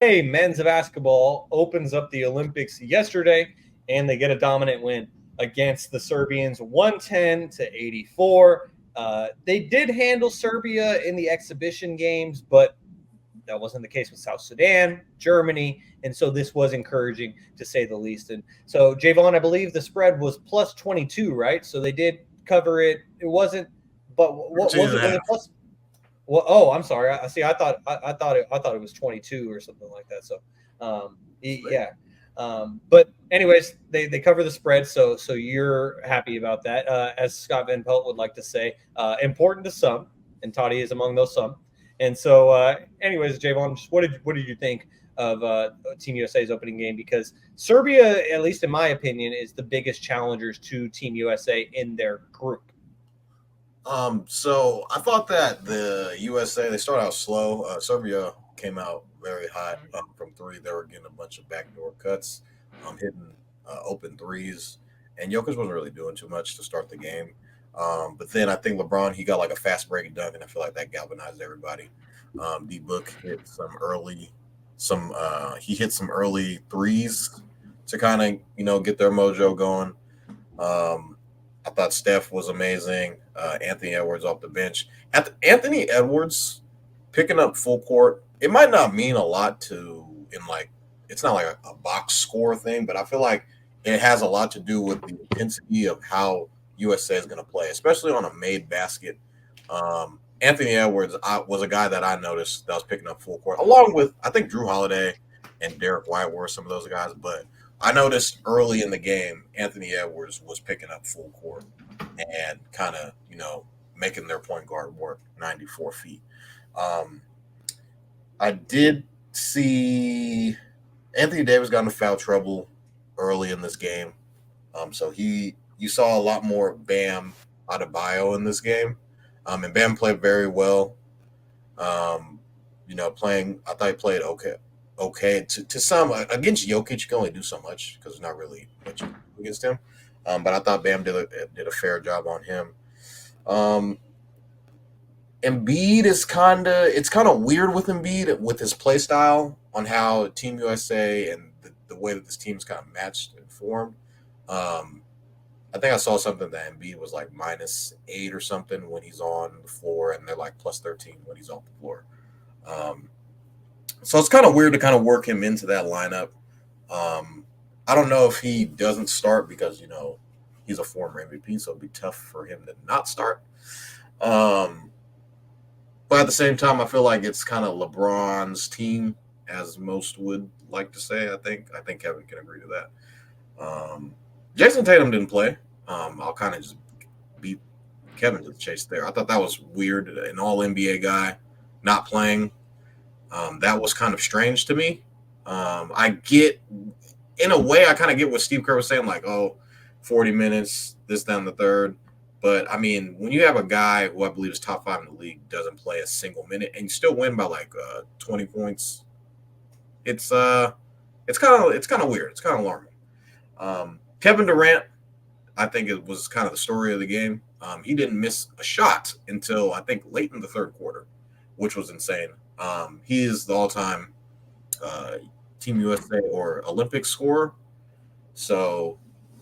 Men's basketball opens up the Olympics yesterday, and they get a dominant win against the Serbians, 110-84. They did handle Serbia in the exhibition games, but that wasn't the case with South Sudan, Germany, and so this was encouraging to say the least. And so, Jaevon, I believe the spread was plus 22, right? So they did cover it. It wasn't, but what 13 was and it? a Was it half. plus? Well, oh, I'm sorry. I see. I thought it was 22 or something like that. So, yeah. But anyways, they cover the spread, so you're happy about that. As Scott Van Pelt would like to say, important to some, and Toddy is among those some. And so, anyways, Javon, just what did you think of Team USA's opening game? Because Serbia, at least in my opinion, is the biggest challengers to Team USA in their group. So I thought that the USA they started out slow. Serbia came out very hot from three. They were getting a bunch of backdoor cuts, hitting open threes, and Jokic wasn't really doing too much to start the game. But then I think LeBron he got like a fast break dunk, and I feel like that galvanized everybody. D Book hit he hit some early threes to kind of get their mojo going. Um, I thought Steph was amazing. Anthony Edwards off the bench. Anthony Edwards picking up full court. It might not mean a lot in like it's not like a box score thing, but I feel like it has a lot to do with the intensity of how USA is going to play, especially on a made basket. Anthony Edwards was a guy that I noticed that was picking up full court, along with I think Drew Holiday and Derek White were some of those guys, but I noticed early in the game, Anthony Edwards was picking up full court and kind of, making their point guard work 94 feet. Um, I did see Anthony Davis got into foul trouble early in this game. You saw a lot more Bam Adebayo in this game. And Bam played very well. I thought he played okay. Okay, to some against Jokic, you can only do so much because there's not really much you can do against him. But I thought Bam did a fair job on him. Um, Embiid is kind of weird with Embiid with his play style on how Team USA and the way that this team's kind of matched and formed. Um, I think I saw something that Embiid was like -8 or something when he's on the floor, and they're like +13 when he's off the floor. Um, so it's kind of weird to kind of work him into that lineup. Um, I don't know if he doesn't start because he's a former MVP, so it'd be tough for him to not start. Um, but at the same time, I feel like it's kind of LeBron's team, as most would like to say. I think Kevin can agree to that. Jason Tatum didn't play. I'll kind of just beat Kevin to the chase there. I thought that was weird. An All NBA guy not playing. That was kind of strange to me. I get, in a way, I kind of get what Steve Kerr was saying, like, oh, 40 minutes, this, down the third. But I mean, when you have a guy who I believe is top five in the league doesn't play a single minute and you still win by like 20 points, it's it's kind of weird. It's kind of alarming. Kevin Durant, I think it was kind of the story of the game. He didn't miss a shot until I think late in the third quarter, which was insane. He is the all-time uh, Team USA or Olympic scorer, so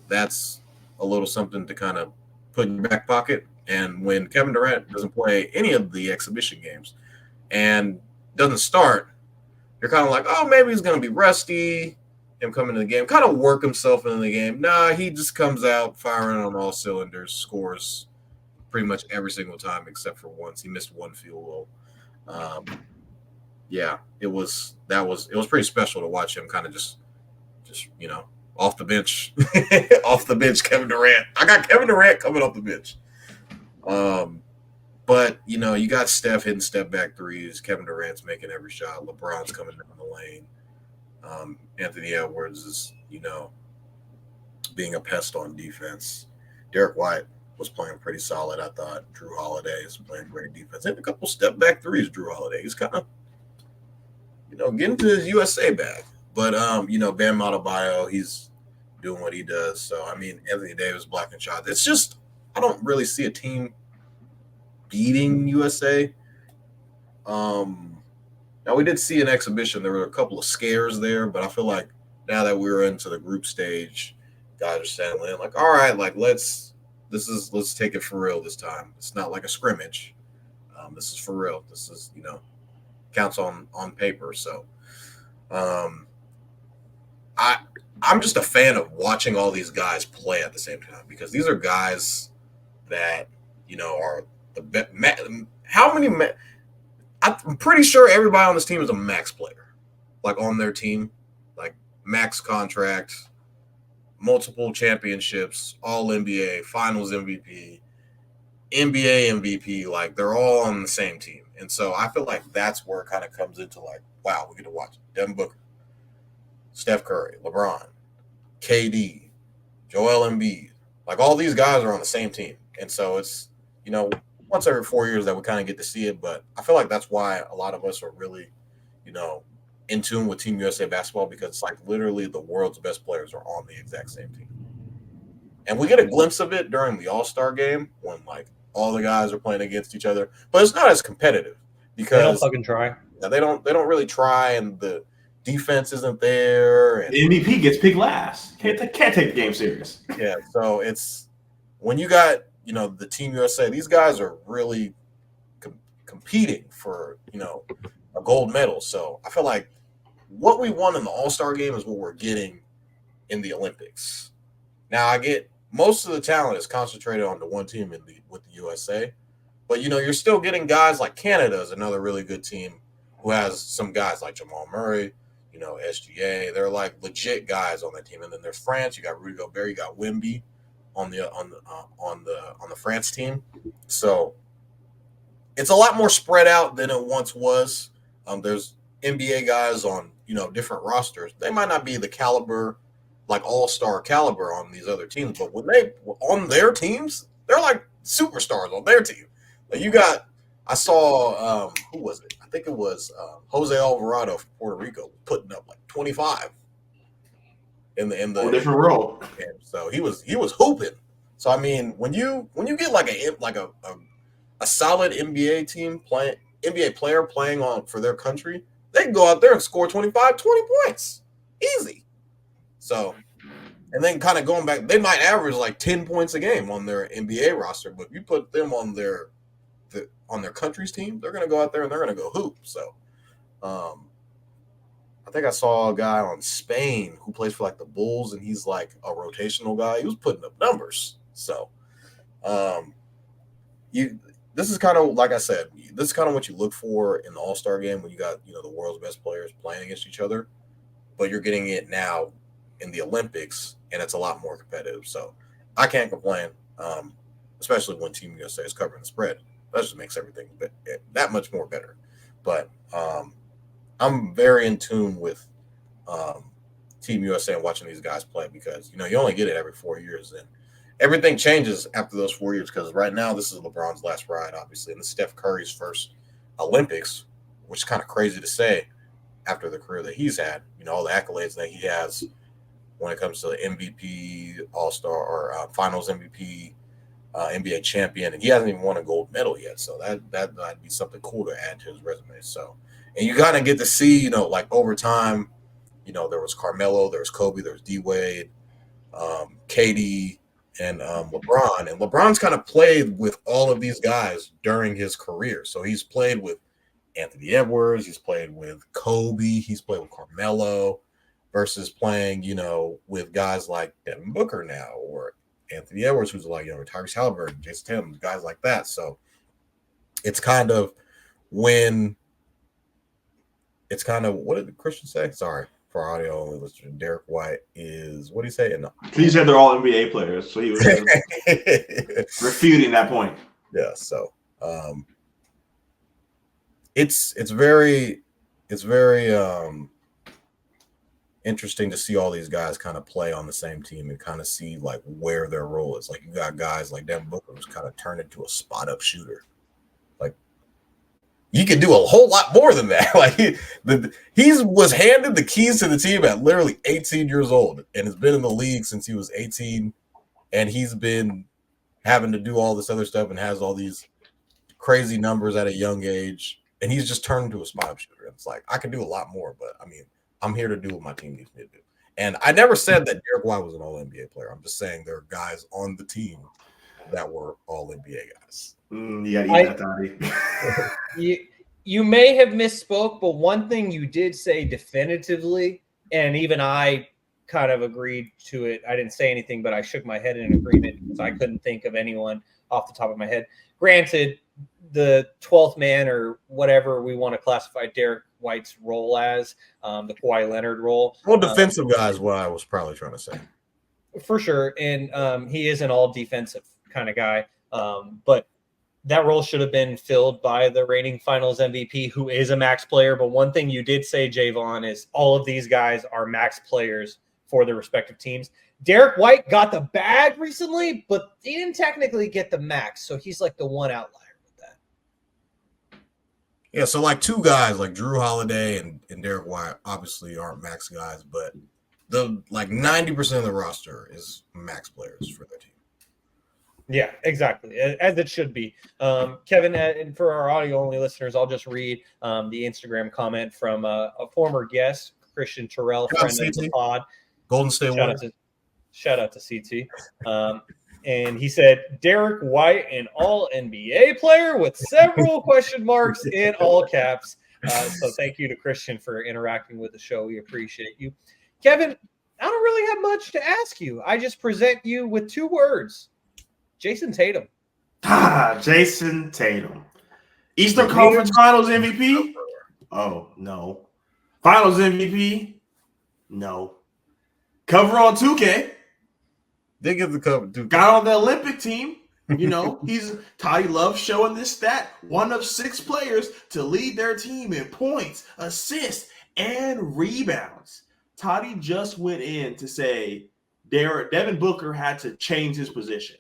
that's a little something to kind of put in your back pocket. And when Kevin Durant doesn't play any of the exhibition games and doesn't start, you're kind of like, oh, maybe he's going to be rusty. Him coming to the game, kind of work himself into the game. Nah, he just comes out firing on all cylinders, scores pretty much every single time except for once. He missed one field goal. Um, yeah, it was pretty special to watch him kind of just off the bench, off the bench. Kevin Durant. I got Kevin Durant coming off the bench. Um, but you got Steph hitting step back threes. Kevin Durant's making every shot. LeBron's coming down the lane. Anthony Edwards is being a pest on defense. Derek White was playing pretty solid. I thought Drew Holiday is playing great defense. And a couple step back threes. Drew Holiday. He's kind of getting to his USA bag. But Bam Adebayo, he's doing what he does. So I mean, Anthony Davis blocking shots. It's just I don't really see a team beating USA. Um, Now we did see an exhibition. There were a couple of scares there, but I feel like now that we're into the group stage, guys are settling in. Like, all right, like let's take it for real this time. It's not like a scrimmage. This is for real. This is counts on paper. So um, I I'm just a fan of watching all these guys play at the same time because these are guys that are the best. How many? I'm pretty sure everybody on this team is a max player, like on their team, like max contract, multiple championships, All NBA, Finals MVP, NBA MVP. Like they're all on the same team, and so I feel like that's where it kind of comes into like, wow, we get to watch Devin Booker, Steph Curry, LeBron, KD, Joel Embiid. Like all these guys are on the same team, and so it's once every 4 years that we kind of get to see it. But I feel like that's why a lot of us are really you know in tune with Team USA basketball because it's like literally the world's best players are on the exact same team, and we get a glimpse of it during the All Star game when like all the guys are playing against each other, but it's not as competitive They don't because fucking try. they don't really try and the defense isn't there and The MVP gets picked last. Can't take the game serious. yeah, so it's when you got the Team USA. These guys are really competing for a gold medal. So I feel like what we won in the All Star game is what we're getting in the Olympics. Now I get most of the talent is concentrated on the one team with the USA, but you're still getting guys like Canada is another really good team who has some guys like Jamal Murray. SGA. They're like legit guys on that team, and then there's France. You got Rudy Gobert. You got Wemby on the France team. So it's a lot more spread out than it once was. There's NBA guys on different rosters. They might not be the caliber, like all-star caliber on these other teams, but when they on their teams, they're like superstars on their team. Like I saw who was it? I think it was Jose Alvarado from Puerto Rico putting up like 25 in the different role. game. So he was hooping. So I mean, when you get like a solid NBA player playing on for their country, they can go out there and score 25, 20 points. Easy. So and then kind of going back, they might average like 10 points a game on their NBA roster, but if you put them on their country's team, they're going to go out there and they're going to go hoop. So, I think I saw a guy on Spain who plays for like the Bulls, and he's like a rotational guy. He was putting up numbers. So, this is kind of like I said, this is kind of what you look for in the All-Star game when you got the world's best players playing against each other, but you're getting it now in the Olympics, and it's a lot more competitive. So, I can't complain, especially when Team USA is covering the spread. That just makes everything that much more better. But I'm very in tune with Team USA and watching these guys play because you only get it every 4 years, and everything changes after those 4 years. Because right now this is LeBron's last ride, obviously, and this is Steph Curry's first Olympics, which is kind of crazy to say after the career that he's had. All the accolades that he has when it comes to MVP, All-Star, or Finals MVP. NBA champion, and he hasn't even won a gold medal yet. So that might be something cool to add to his resume. So, and you kind of get to see, like over time, there was Carmelo, there was Kobe, there was D Wade, KD, and LeBron. And LeBron's kind of played with all of these guys during his career. So he's played with Anthony Edwards, he's played with Kobe, he's played with Carmelo, versus playing, with guys like Devin Booker now or Anthony Edwards, who's like, Tyrese Halliburton, Jason Tatum, guys like that. So it's kind of what did Christian say? Sorry, for our audio only listener. Derek White is, what did he say? He said they're all NBA players, so he was refuting that point. Yeah, so it's very interesting to see all these guys kind of play on the same team and kind of see like where their role is. Like you got guys like Devin Booker who's kind of turned into a spot up shooter. Like he could do a whole lot more than that. Like he was handed the keys to the team at literally 18 years old and has been in the league since he was 18, and he's been having to do all this other stuff and has all these crazy numbers at a young age. and he's just turned into a spot up shooter. It's like I can do a lot more, but I mean, I'm here to do what my team needs me to do. And I never said that Derek White was an All NBA player. I'm just saying there are guys on the team that were All NBA guys. You gotta eat that, Toddy. You may have misspoke, but one thing you did say definitively, and even I kind of agreed to it. I didn't say anything, but I shook my head in agreement because I couldn't think of anyone off the top of my head. Granted, the 12th man or whatever we want to classify Derek White's role as, the Kawhi Leonard role. Well, defensive guy is what I was probably trying to say. For sure. And he is an all defensive kind of guy. But that role should have been filled by the reigning finals MVP, who is a max player. But one thing you did say, Jaevon, is all of these guys are max players for their respective teams. Derek White got the bag recently, but he didn't technically get the max. So he's like the one outlier with that. Yeah, so like two guys like Drew Holiday and Derek White obviously aren't max guys, but the like 90% of the roster is max players for their team. Yeah, exactly, as it should be. Kevin, and for our audio-only listeners, I'll just read the Instagram comment from a former guest, Christian Terrell, friend of the pod. Golden State Warriors. Shout out to CT. And he said, Derek White, an all-NBA player with several question marks in all caps. So thank you to Christian for interacting with the show. We appreciate you. Kevin, I don't really have much to ask you. I just present you with two words. Jason Tatum. Jason Tatum. Eastern Conference Finals MVP? Oh, no. Finals MVP? No. Cover on 2K. They get the cover. Got on the Olympic team. You know, Toddy loves showing this stat. One of 6 players to lead their team in points, assists, and rebounds. Toddy just went in to say Devin Booker had to change his position.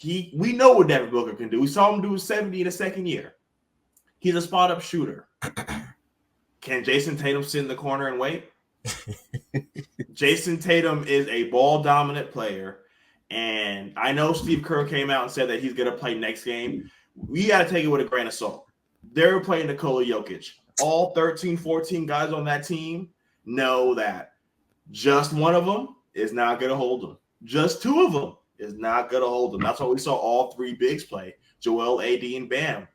We know what Devin Booker can do. We saw him do 70 in the second year. He's a spot-up shooter. Can Jason Tatum sit in the corner and wait? Jason Tatum is a ball-dominant player, and I know Steve Kerr came out and said that he's going to play next game. We got to take it with a grain of salt. They're playing Nikola Jokic. All 13, 14 guys on that team know that just one of them is not going to hold them. Just 2 of them is not going to hold them. That's why we saw all 3 bigs play, Joel, AD, and Bam.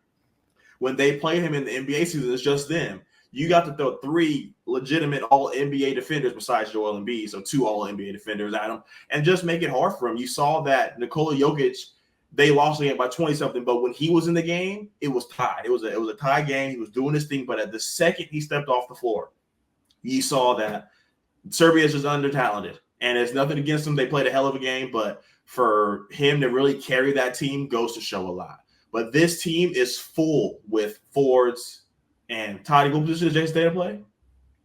When they played him in the NBA season, it's just them. You got to throw 3 legitimate all-NBA defenders besides Joel Embiid, so 2 all-NBA defenders at him, and just make it hard for him. You saw that Nikola Jokic, they lost the game by 20-something, but when he was in the game, it was tied. It was a tie game. He was doing his thing, but at the second he stepped off the floor, you saw that Serbia is just under-talented, and it's nothing against them. They played a hell of a game, but for him to really carry that team goes to show a lot. But this team is full with forwards. And Toddy, what position does Jason Tatum play?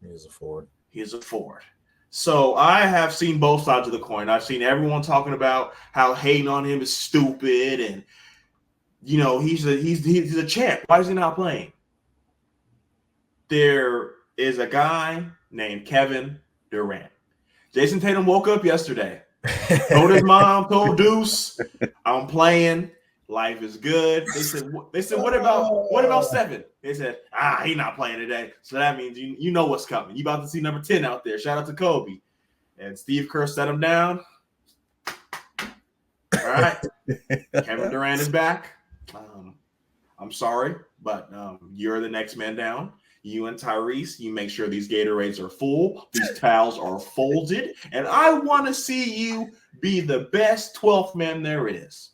He's a forward. He's a forward. So I have seen both sides of the coin. I've seen everyone talking about how hating on him is stupid, and you know he's a champ. Why is he not playing? There is a guy named Kevin Durant. Jason Tatum woke up yesterday. Told his mom, told Deuce, I'm playing. Life is good. They said, what about 7? They said, he's not playing today. So that means you know what's coming. You about to see number 10 out there. Shout out to Kobe. And Steve Kerr set him down. All right. Kevin Durant is back. I'm sorry, but you're the next man down. You and Tyrese, you make sure these Gatorades are full. These towels are folded. And I want to see you be the best 12th man there is.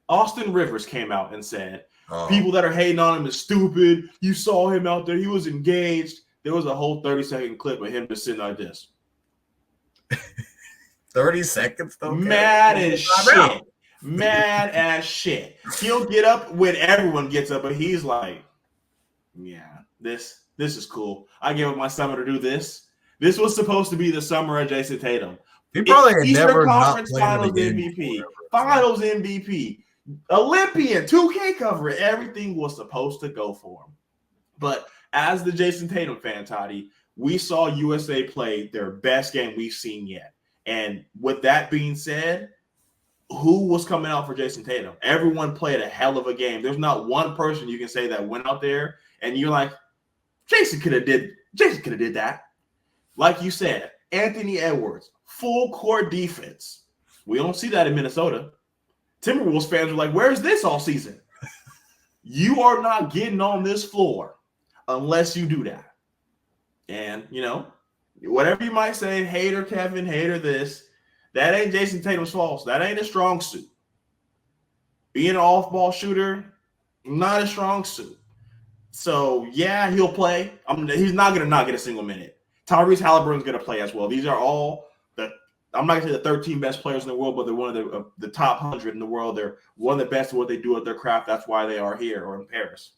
Austin Rivers came out and said, people that are hating on him is stupid. You saw him out there. He was engaged. There was a whole 30-second clip of him just sitting like this. 30 seconds, though? Mad as shit. Mad as shit. He'll get up when everyone gets up, but he's like, yeah, this is cool. I gave up my summer to do this. This was supposed to be the summer of Jason Tatum. He probably had Eastern never Conference not Finals played MVP. Finals MVP. Olympian, 2K cover. Everything was supposed to go for him. But as the Jason Tatum fan, Toddy, we saw USA play their best game we've seen yet. And with that being said, who was coming out for Jason Tatum? Everyone played a hell of a game. There's not one person you can say that went out there and you're like, Jason could have did that. Like you said, Anthony Edwards, full court defense. We don't see that in Minnesota. Timberwolves fans are like, where's this all season? You are not getting on this floor unless you do that. And, whatever you might say, hater Kevin, hater this, that ain't Jason Tatum's fault. That ain't a strong suit. Being an off-ball shooter, not a strong suit. So, yeah, he'll play. He's not going to not get a single minute. Tyrese Halliburton's going to play as well. These are all I'm not going to say the 13 best players in the world, but they're one of the top 100 in the world. They're one of the best at what they do at their craft. That's why they are here or in Paris.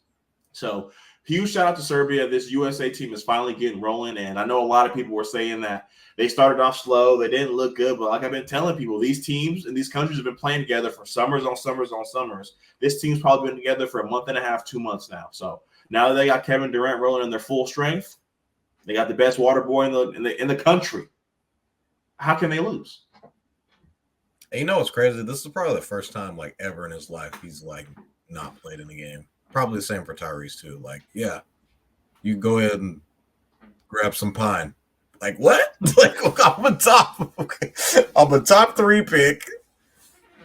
So, huge shout out to Serbia. This USA team is finally getting rolling. And I know a lot of people were saying that they started off slow. They didn't look good. But like I've been telling people, these teams and these countries have been playing together for summers on summers on summers. This team's probably been together for a month and a half, 2 months now. So now that they got Kevin Durant rolling in their full strength, they got the best water boy in the country. How can they lose? And you know what's crazy? This is probably the first time like ever in his life he's like not played in the game. Probably the same for Tyrese too. Like, yeah, you go ahead and grab some pine. Like what? Like I'm a top 3 pick.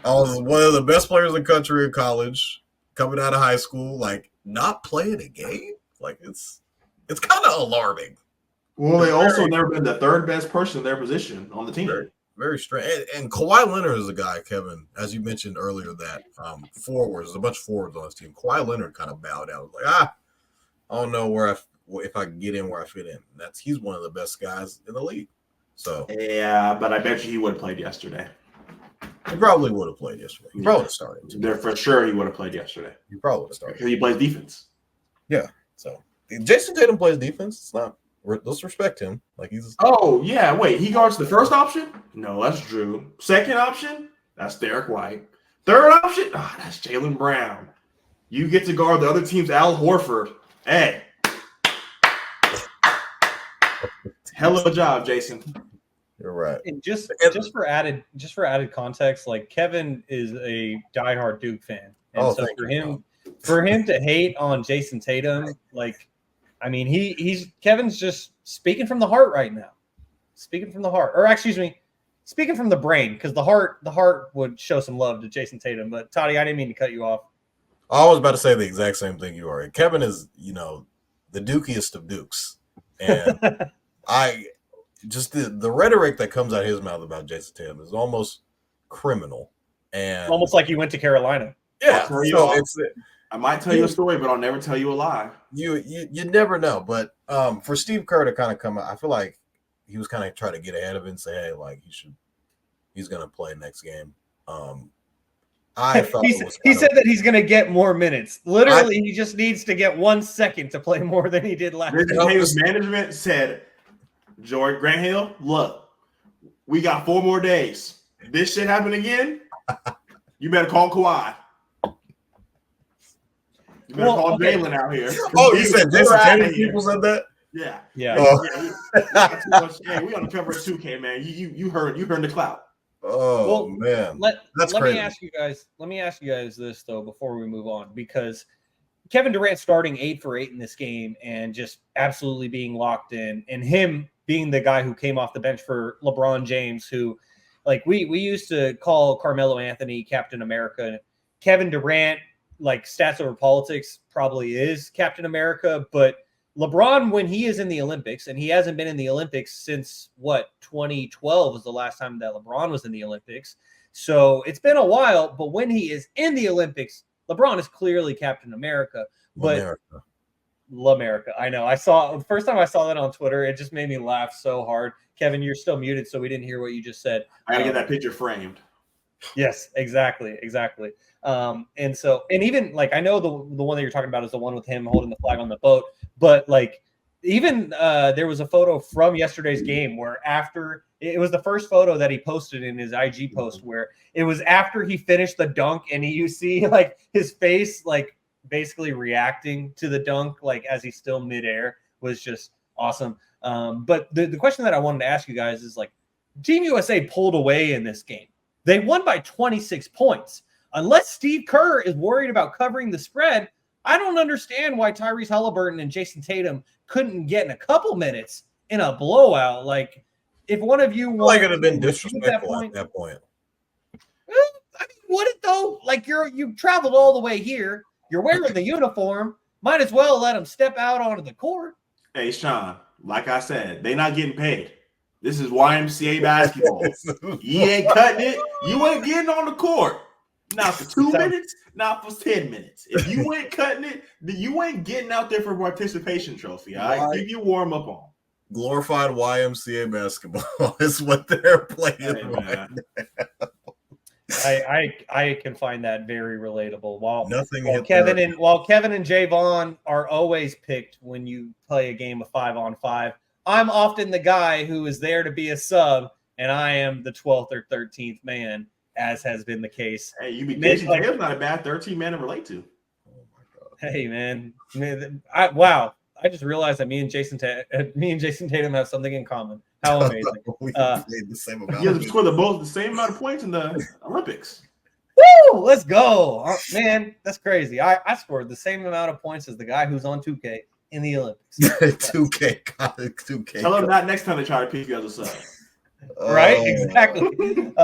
I was one of the best players in the country in college, coming out of high school. Like not playing a game. Like it's kind of alarming. Well, they also never been the third best person in their position on the team. Very, very strange. And Kawhi Leonard is a guy, Kevin, as you mentioned earlier, that forwards, there's a bunch of forwards on his team. Kawhi Leonard kind of bowed out. Like, I don't know if I can get in where I fit in. He's one of the best guys in the league. So yeah, but I bet you he would have played yesterday. He probably would have played yesterday. He probably would have started. There for sure he would have played yesterday. He probably would have started. Because he plays defense. Yeah. So Jason Tatum plays defense. It's not. Let's respect him. Like he's. Oh yeah, wait. He guards the first option. No, that's Drew. Second option, that's Derek White. Third option, that's Jaylen Brown. You get to guard the other team's Al Horford. Hey, hell of a job, Jason. You're right. And just for added context, like Kevin is a diehard Duke fan, and so for him to hate on Jason Tatum, like. I mean, Kevin's just speaking from the heart right now. Speaking from the heart. Or excuse me, speaking from the brain, because the heart would show some love to Jason Tatum. But Toddy, I didn't mean to cut you off. I was about to say the exact same thing you are. Kevin is, the dukiest of dukes. And just the rhetoric that comes out of his mouth about Jason Tatum is almost criminal. And almost like you went to Carolina. Yeah. So I might tell you a story, but I'll never tell you a lie. You never know. But for Steve Kerr to kind of come out, I feel like he was kind of trying to get ahead of it and say, hey, like he's going to play next game. I thought he said that he's going to get more minutes. Literally, he just needs to get 1 second to play more than he did last year. His management said, Grant Hill, look, we got 4 more days. This shit happen again, you better call Kawhi. You better call Jaylen out here. Oh, you said Jason Tatum people said that? Yeah. Yeah. Hey, we on the cover of 2K, man. You heard the clout. Oh, man. Let me ask you guys this though before we move on, because Kevin Durant starting 8 for 8 in this game and just absolutely being locked in, and him being the guy who came off the bench for LeBron James, who like we used to call Carmelo Anthony Captain America. Kevin Durant, like stats over politics, probably is Captain America, but LeBron, when he is in the Olympics, and he hasn't been in the Olympics since 2012 was the last time that LeBron was in the Olympics. So it's been a while, but when he is in the Olympics, LeBron is clearly Captain America. But L'America. I know. The first time I saw that on Twitter, it just made me laugh so hard. Kevin, you're still muted, so we didn't hear what you just said. I gotta get that picture framed. Yes, exactly. And even like I know the one that you're talking about is the one with him holding the flag on the boat, but like even there was a photo from yesterday's game where after it was the first photo that he posted in his IG post, where it was after he finished the dunk, and you see like his face like basically reacting to the dunk like as he's still midair, was just awesome. But the question that I wanted to ask you guys is, like, Team USA pulled away in this game. They won by 26 points. Unless Steve Kerr is worried about covering the spread, I don't understand why Tyrese Halliburton and Jason Tatum couldn't get in a couple minutes in a blowout. Like, if one of you Like wanted it have been to disrespectful at that point. I mean, would it though? Like, you traveled all the way here. You're wearing the uniform. Might as well let them step out onto the court. Hey, Shaun, like I said, they not getting paid. This is YMCA basketball. You ain't cutting it. You ain't getting on the court. Not for 2 minutes, not for 10 minutes. If you ain't cutting it, then you ain't getting out there for a participation trophy. All right? Give you warm up on. Glorified YMCA basketball is what they're playing. Hey, man. I can find that very relatable. While Kevin and Jaevon are always picked when you play a game of 5-on-5, I'm often the guy who is there to be a sub, and I am the 12th or 13th man, as has been the case. Hey, Jason Tatum's not a bad 13 man to relate to. Oh my God. Hey, man. Wow. I just realized that me and Jason Tatum have something in common. How amazing! We played the same amount. You guys scored the same amount of points in the Olympics. Woo! Let's go, man. That's crazy. I scored the same amount of points as the guy who's on 2K in the Olympics. 2K. Tell them that next time they try to pick you as a sub. Right? Exactly.